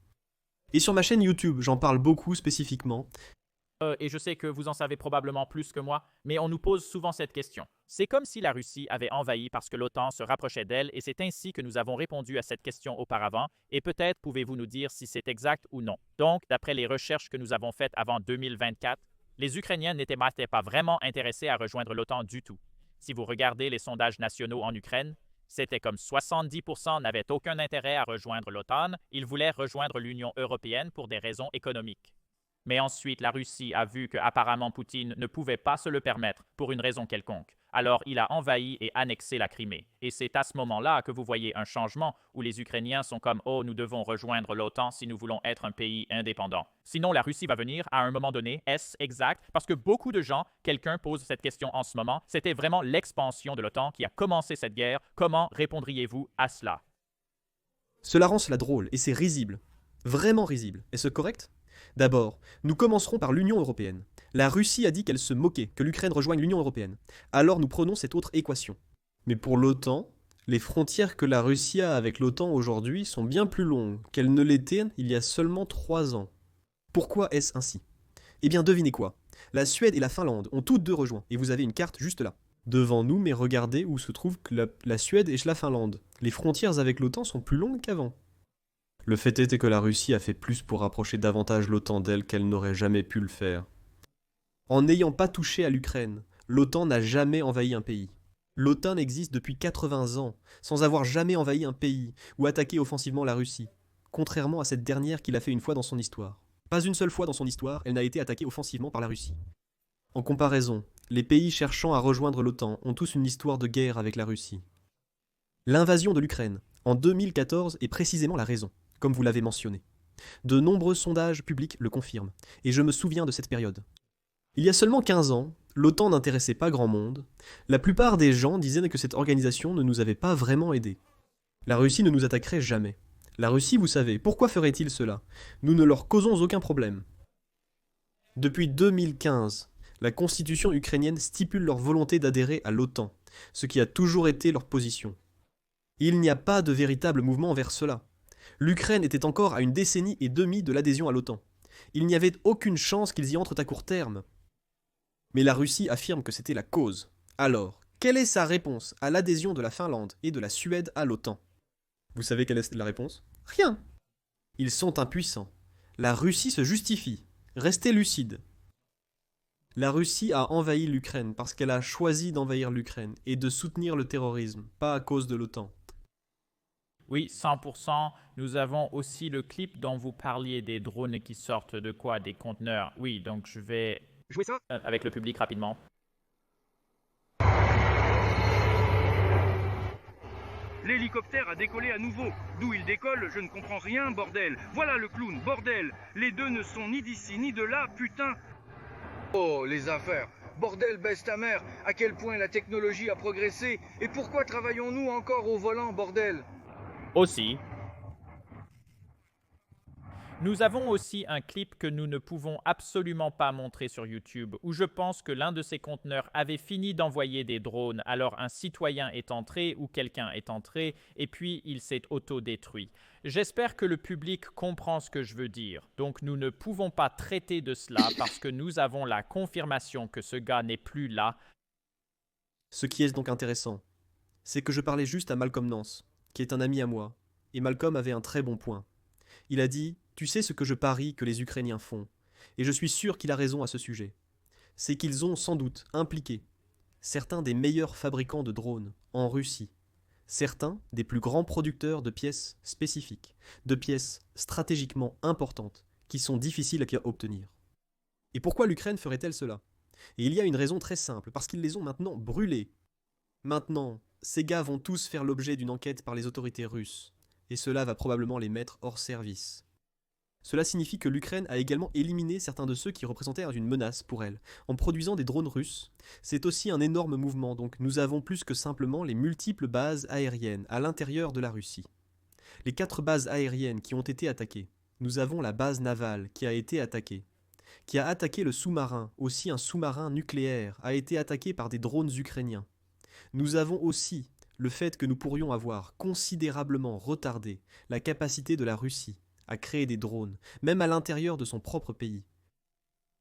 Et sur ma chaîne YouTube, j'en parle beaucoup spécifiquement. Et je sais que vous en savez probablement plus que moi, mais on nous pose souvent cette question. C'est comme si la Russie avait envahi parce que l'OTAN se rapprochait d'elle et c'est ainsi que nous avons répondu à cette question auparavant et peut-être pouvez-vous nous dire si c'est exact ou non. Donc, d'après les recherches que nous avons faites avant 2024, les Ukrainiens n'étaient pas vraiment intéressés à rejoindre l'OTAN du tout. Si vous regardez les sondages nationaux en Ukraine, c'était comme 70% n'avaient aucun intérêt à rejoindre l'OTAN, ils voulaient rejoindre l'Union européenne pour des raisons économiques. Mais ensuite, la Russie a vu qu'apparemment Poutine ne pouvait pas se le permettre pour une raison quelconque. Alors il a envahi et annexé la Crimée. Et c'est à ce moment-là que vous voyez un changement où les Ukrainiens sont comme « Oh, nous devons rejoindre l'OTAN si nous voulons être un pays indépendant. » Sinon, la Russie va venir à un moment donné. Est-ce exact? Parce que beaucoup de gens, quelqu'un pose cette question en ce moment, c'était vraiment l'expansion de l'OTAN qui a commencé cette guerre. Comment répondriez-vous à cela? Cela rend cela drôle et c'est risible. Vraiment risible. Est-ce correct? D'abord, nous commencerons par l'Union européenne. La Russie a dit qu'elle se moquait que l'Ukraine rejoigne l'Union européenne. Alors nous prenons cette autre équation. Mais pour l'OTAN, les frontières que la Russie a avec l'OTAN aujourd'hui sont bien plus longues qu'elles ne l'étaient il y a seulement 3 ans. Pourquoi est-ce ainsi? Eh bien devinez quoi? La Suède et la Finlande ont toutes deux rejoint, et vous avez une carte juste là. Devant nous, mais regardez où se trouvent la Suède et la Finlande. Les frontières avec l'OTAN sont plus longues qu'avant. Le fait était que la Russie a fait plus pour rapprocher davantage l'OTAN d'elle qu'elle n'aurait jamais pu le faire. En n'ayant pas touché à l'Ukraine, l'OTAN n'a jamais envahi un pays. L'OTAN existe depuis 80 ans, sans avoir jamais envahi un pays ou attaqué offensivement la Russie, contrairement à cette dernière qui l'a fait une fois dans son histoire. Pas une seule fois dans son histoire, elle n'a été attaquée offensivement par la Russie. En comparaison, les pays cherchant à rejoindre l'OTAN ont tous une histoire de guerre avec la Russie. L'invasion de l'Ukraine, en 2014, est précisément la raison, comme vous l'avez mentionné. De nombreux sondages publics le confirment, et je me souviens de cette période. Il y a seulement 15 ans, l'OTAN n'intéressait pas grand monde. La plupart des gens disaient que cette organisation ne nous avait pas vraiment aidés. La Russie ne nous attaquerait jamais. La Russie, vous savez, pourquoi ferait-il cela? Nous ne leur causons aucun problème. Depuis 2015, la constitution ukrainienne stipule leur volonté d'adhérer à l'OTAN, ce qui a toujours été leur position. Il n'y a pas de véritable mouvement vers cela. L'Ukraine était encore à 1 décennie et demie de l'adhésion à l'OTAN. Il n'y avait aucune chance qu'ils y entrent à court terme. Mais la Russie affirme que c'était la cause. Alors, quelle est sa réponse à l'adhésion de la Finlande et de la Suède à l'OTAN? Vous savez quelle est la réponse? Rien. Ils sont impuissants. La Russie se justifie. Restez lucide. La Russie a envahi l'Ukraine parce qu'elle a choisi d'envahir l'Ukraine et de soutenir le terrorisme, pas à cause de l'OTAN. Oui, 100%. Nous avons aussi le clip dont vous parliez des drones qui sortent de quoi? Des conteneurs. Oui, donc je vais Jouez ça? avec le public rapidement. L'hélicoptère a décollé à nouveau. D'où il décolle, je ne comprends rien, bordel. Voilà le clown, bordel. Les deux ne sont ni d'ici ni de là, putain. Oh, les affaires. Bordel, baisse ta mère. À quel point la technologie a progressé. Et pourquoi travaillons-nous encore au volant, bordel? Aussi. Nous avons aussi un clip que nous ne pouvons absolument pas montrer sur YouTube où je pense que l'un de ces conteneurs avait fini d'envoyer des drones, alors un citoyen est entré ou quelqu'un est entré et puis il s'est autodétruit. J'espère que le public comprend ce que je veux dire. Donc nous ne pouvons pas traiter de cela parce que nous avons la confirmation que ce gars n'est plus là. Ce qui est donc intéressant, c'est que je parlais juste à Malcolm Nance, qui est un ami à moi, et Malcolm avait un très bon point. Il a dit « Tu sais ce que je parie que les Ukrainiens font, et je suis sûr qu'il a raison à ce sujet. C'est qu'ils ont sans doute impliqué certains des meilleurs fabricants de drones en Russie, certains des plus grands producteurs de pièces spécifiques, de pièces stratégiquement importantes qui sont difficiles à obtenir. Et pourquoi l'Ukraine ferait-elle cela? Et il y a une raison très simple, parce qu'ils les ont maintenant brûlés. Maintenant, ces gars vont tous faire l'objet d'une enquête par les autorités russes, et cela va probablement les mettre hors service. Cela signifie que l'Ukraine a également éliminé certains de ceux qui représentaient une menace pour elle, en produisant des drones russes. C'est aussi un énorme mouvement, donc nous avons plus que simplement les multiples bases aériennes à l'intérieur de la Russie. Les 4 bases aériennes qui ont été attaquées. Nous avons la base navale qui a été attaquée, qui a attaqué le sous-marin, aussi un sous-marin nucléaire a été attaqué par des drones ukrainiens. Nous avons aussi le fait que nous pourrions avoir considérablement retardé la capacité de la Russie à créer des drones, même à l'intérieur de son propre pays.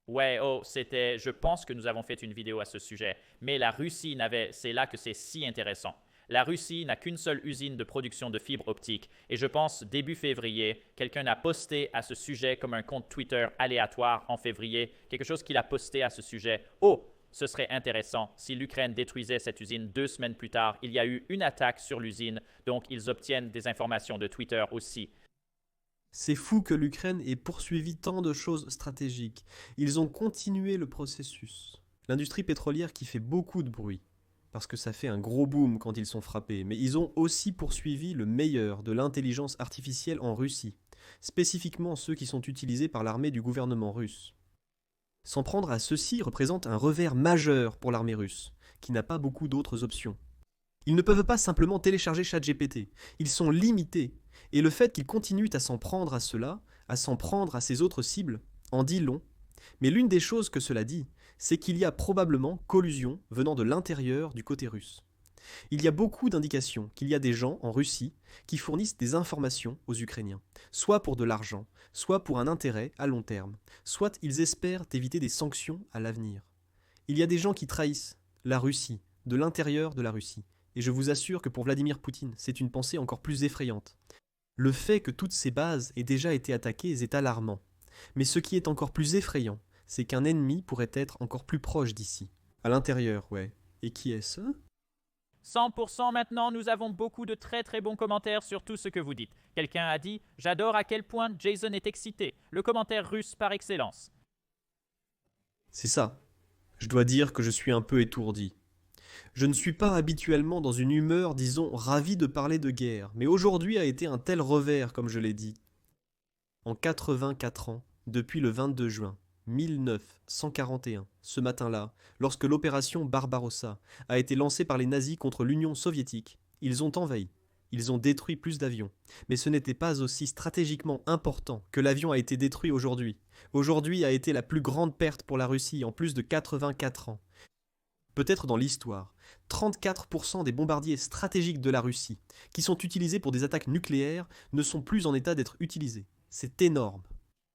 Ouais, je pense que nous avons fait une vidéo à ce sujet, mais la Russie c'est là que c'est si intéressant. La Russie n'a qu'une seule usine de production de fibres optiques, et je pense début février, quelqu'un a posté à ce sujet comme un compte Twitter aléatoire en février, quelque chose qu'il a posté à ce sujet. Ce serait intéressant si l'Ukraine détruisait cette usine 2 semaines plus tard. Il y a eu une attaque sur l'usine, donc ils obtiennent des informations de Twitter aussi. C'est fou que l'Ukraine ait poursuivi tant de choses stratégiques. Ils ont continué le processus. L'industrie pétrolière qui fait beaucoup de bruit, parce que ça fait un gros boom quand ils sont frappés, mais ils ont aussi poursuivi le meilleur de l'intelligence artificielle en Russie, spécifiquement ceux qui sont utilisés par l'armée du gouvernement russe. S'en prendre à ceux-ci représente un revers majeur pour l'armée russe, qui n'a pas beaucoup d'autres options. Ils ne peuvent pas simplement télécharger ChatGPT, ils sont limités, et le fait qu'ils continuent à s'en prendre à cela, à s'en prendre à ces autres cibles, en dit long. Mais l'une des choses que cela dit, c'est qu'il y a probablement collusion venant de l'intérieur du côté russe. Il y a beaucoup d'indications qu'il y a des gens en Russie qui fournissent des informations aux Ukrainiens, soit pour de l'argent, soit pour un intérêt à long terme, soit ils espèrent éviter des sanctions à l'avenir. Il y a des gens qui trahissent la Russie, de l'intérieur de la Russie, et je vous assure que pour Vladimir Poutine, c'est une pensée encore plus effrayante. Le fait que toutes ces bases aient déjà été attaquées est alarmant, mais ce qui est encore plus effrayant, c'est qu'un ennemi pourrait être encore plus proche d'ici. À l'intérieur, ouais. Et qui est-ce ? 100% maintenant, nous avons beaucoup de très très bons commentaires sur tout ce que vous dites. Quelqu'un a dit « J'adore à quel point Jason est excité ». Le commentaire russe par excellence. C'est ça. Je dois dire que je suis un peu étourdi. Je ne suis pas habituellement dans une humeur, disons, ravie de parler de guerre, mais aujourd'hui a été un tel revers, comme je l'ai dit. En 84 ans, depuis le 22 juin 1941, ce matin-là, lorsque l'opération Barbarossa a été lancée par les nazis contre l'Union soviétique, ils ont envahi, ils ont détruit plus d'avions. Mais ce n'était pas aussi stratégiquement important que l'avion a été détruit aujourd'hui. Aujourd'hui a été la plus grande perte pour la Russie en plus de 84 ans. Peut-être dans l'histoire, 34% des bombardiers stratégiques de la Russie, qui sont utilisés pour des attaques nucléaires, ne sont plus en état d'être utilisés. C'est énorme.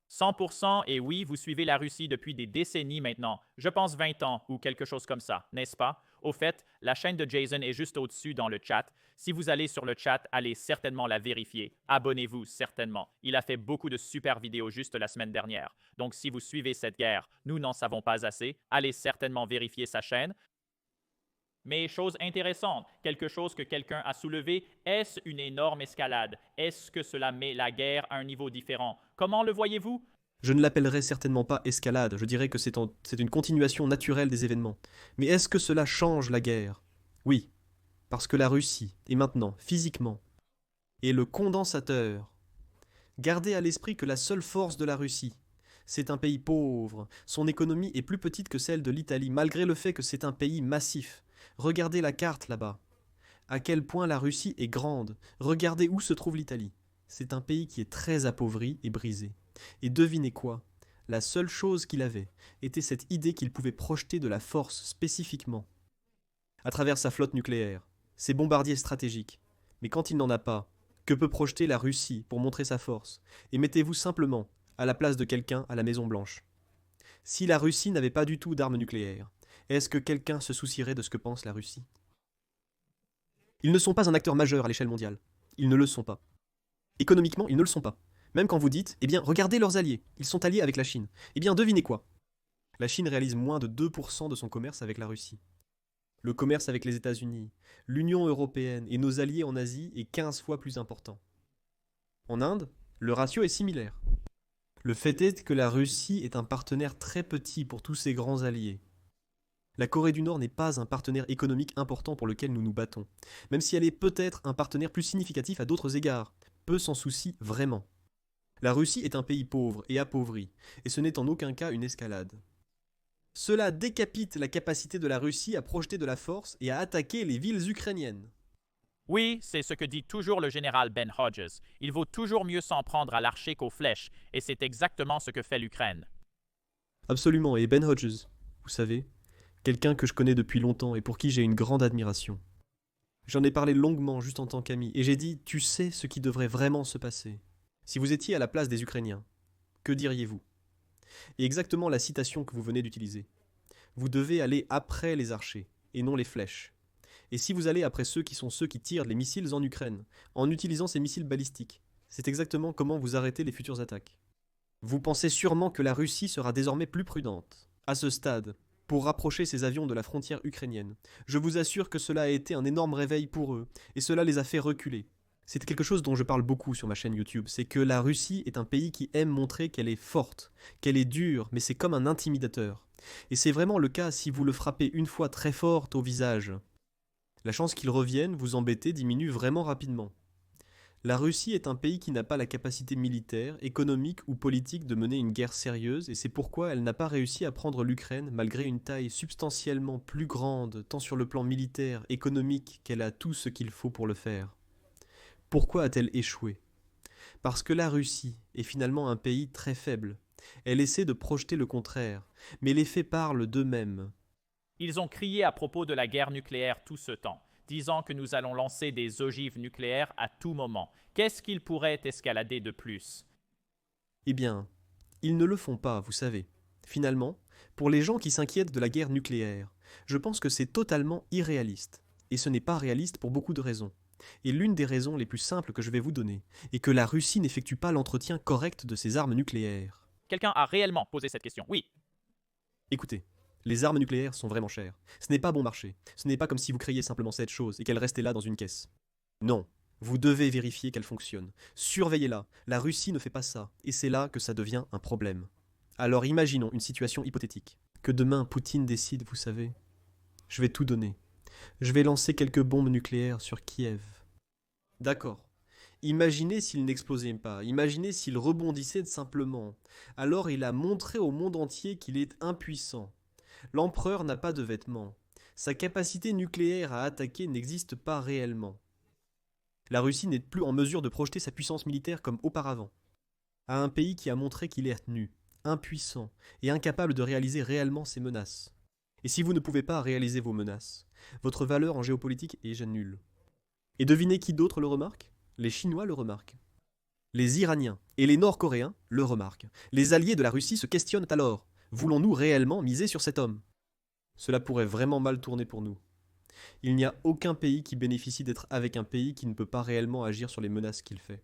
100%, et oui, vous suivez la Russie depuis des décennies maintenant, je pense 20 ans ou quelque chose comme ça, n'est-ce pas? Au fait, la chaîne de Jason est juste au-dessus dans le chat. Si vous allez sur le chat, allez certainement la vérifier. Abonnez-vous certainement. Il a fait beaucoup de super vidéos juste la semaine dernière. Donc si vous suivez cette guerre, nous n'en savons pas assez, allez certainement vérifier sa chaîne. Mais chose intéressante, quelque chose que quelqu'un a soulevé, est-ce une énorme escalade? Est-ce que cela met la guerre à un niveau différent? Comment le voyez-vous? Je ne l'appellerai certainement pas escalade, je dirais que c'est une continuation naturelle des événements. Mais est-ce que cela change la guerre? Oui, parce que la Russie est maintenant, physiquement, est le condensateur. Gardez à l'esprit que la seule force de la Russie, c'est un pays pauvre, son économie est plus petite que celle de l'Italie, malgré le fait que c'est un pays massif. Regardez la carte là-bas. À quel point la Russie est grande. Regardez où se trouve l'Italie. C'est un pays qui est très appauvri et brisé. Et devinez quoi? La seule chose qu'il avait était cette idée qu'il pouvait projeter de la force spécifiquement à travers sa flotte nucléaire, ses bombardiers stratégiques. Mais quand il n'en a pas, que peut projeter la Russie pour montrer sa force? Et mettez-vous simplement à la place de quelqu'un à la Maison-Blanche. Si la Russie n'avait pas du tout d'armes nucléaires, est-ce que quelqu'un se soucierait de ce que pense la Russie? Ils ne sont pas un acteur majeur à l'échelle mondiale. Ils ne le sont pas. Économiquement, ils ne le sont pas. Même quand vous dites, eh bien, regardez leurs alliés, ils sont alliés avec la Chine. Eh bien, devinez quoi? La Chine réalise moins de 2% de son commerce avec la Russie. Le commerce avec les États-Unis, l'Union européenne et nos alliés en Asie est 15 fois plus important. En Inde, le ratio est similaire. Le fait est que la Russie est un partenaire très petit pour tous ses grands alliés. La Corée du Nord n'est pas un partenaire économique important pour lequel nous nous battons, même si elle est peut-être un partenaire plus significatif à d'autres égards. Peu s'en soucie vraiment. La Russie est un pays pauvre et appauvri, et ce n'est en aucun cas une escalade. Cela décapite la capacité de la Russie à projeter de la force et à attaquer les villes ukrainiennes. Oui, c'est ce que dit toujours le général Ben Hodges. Il vaut toujours mieux s'en prendre à l'archer qu'aux flèches, et c'est exactement ce que fait l'Ukraine. Absolument, et Ben Hodges, vous savez, quelqu'un que je connais depuis longtemps et pour qui j'ai une grande admiration. J'en ai parlé longuement juste en tant qu'ami, et j'ai dit, tu sais ce qui devrait vraiment se passer. Si vous étiez à la place des Ukrainiens, que diriez-vous? Et exactement la citation que vous venez d'utiliser. Vous devez aller après les archers, et non les flèches. Et si vous allez après ceux qui tirent les missiles en Ukraine, en utilisant ces missiles balistiques, c'est exactement comment vous arrêtez les futures attaques. Vous pensez sûrement que la Russie sera désormais plus prudente, à ce stade, pour rapprocher ses avions de la frontière ukrainienne. Je vous assure que cela a été un énorme réveil pour eux, et cela les a fait reculer. C'est quelque chose dont je parle beaucoup sur ma chaîne YouTube, c'est que la Russie est un pays qui aime montrer qu'elle est forte, qu'elle est dure, mais c'est comme un intimidateur. Et c'est vraiment le cas si vous le frappez une fois très forte au visage. La chance qu'il revienne vous embêter diminue vraiment rapidement. La Russie est un pays qui n'a pas la capacité militaire, économique ou politique de mener une guerre sérieuse, et c'est pourquoi elle n'a pas réussi à prendre l'Ukraine malgré une taille substantiellement plus grande, tant sur le plan militaire, économique, qu'elle a tout ce qu'il faut pour le faire. Pourquoi a-t-elle échoué? Parce que la Russie est finalement un pays très faible. Elle essaie de projeter le contraire, mais les faits parlent d'eux-mêmes. Ils ont crié à propos de la guerre nucléaire tout ce temps, disant que nous allons lancer des ogives nucléaires à tout moment. Qu'est-ce qu'ils pourraient escalader de plus? Eh bien, ils ne le font pas, vous savez. Finalement, pour les gens qui s'inquiètent de la guerre nucléaire, je pense que c'est totalement irréaliste. Et ce n'est pas réaliste pour beaucoup de raisons. Et l'une des raisons les plus simples que je vais vous donner est que la Russie n'effectue pas l'entretien correct de ses armes nucléaires. Quelqu'un a réellement posé cette question, oui. Écoutez, les armes nucléaires sont vraiment chères. Ce n'est pas bon marché. Ce n'est pas comme si vous créiez simplement cette chose et qu'elle restait là dans une caisse. Non, vous devez vérifier qu'elle fonctionne. Surveillez-la. La Russie ne fait pas ça. Et c'est là que ça devient un problème. Alors imaginons une situation hypothétique. Que demain Poutine décide, vous savez. Je vais tout donner. Je vais lancer quelques bombes nucléaires sur Kiev. D'accord. Imaginez s'il n'explosait pas, imaginez s'il rebondissait simplement. Alors il a montré au monde entier qu'il est impuissant. L'empereur n'a pas de vêtements. Sa capacité nucléaire à attaquer n'existe pas réellement. La Russie n'est plus en mesure de projeter sa puissance militaire comme auparavant. À un pays qui a montré qu'il est nu, impuissant et incapable de réaliser réellement ses menaces. Et si vous ne pouvez pas réaliser vos menaces, votre valeur en géopolitique est déjà nulle. Et devinez qui d'autre le remarque? Les Chinois le remarquent. Les Iraniens et les Nord-Coréens le remarquent. Les alliés de la Russie se questionnent alors. Voulons-nous réellement miser sur cet homme? Cela pourrait vraiment mal tourner pour nous. Il n'y a aucun pays qui bénéficie d'être avec un pays qui ne peut pas réellement agir sur les menaces qu'il fait.